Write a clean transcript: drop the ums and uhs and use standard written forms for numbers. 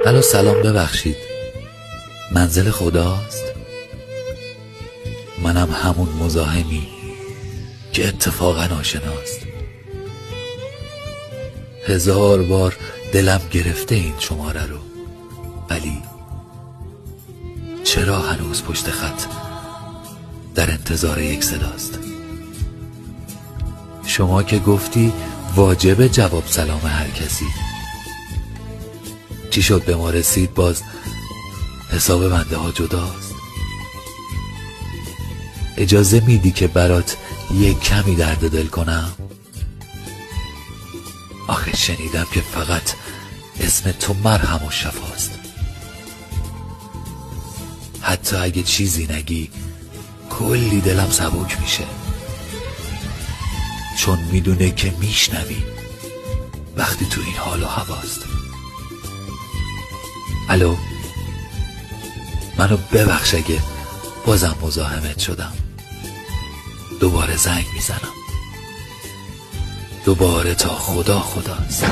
الو سلام، ببخشید منزل خداست؟ منم همون مزاحمی که اتفاقا آشناست. 1000 بار دلم گرفته این شماره رو، ولی چرا هنوز پشت خط در انتظار یک صداست؟ شما که گفتی واجب جواب سلام هر کسی، چی شد به ما رسید باز حساب بنده ها جداست؟ اجازه میدی که برات یک کمی درد دل کنم؟ آخه شنیدم که فقط اسم تو مرهم و شفاست. حتی اگه چیزی نگی کلی دلم سبک میشه، چون میدونه که میشنوی وقتی تو این حال و هواست. الو، منو ببخش اگه بازم مزاحمت شدم. دوباره زنگ میزنم، دوباره تا خدا خداست.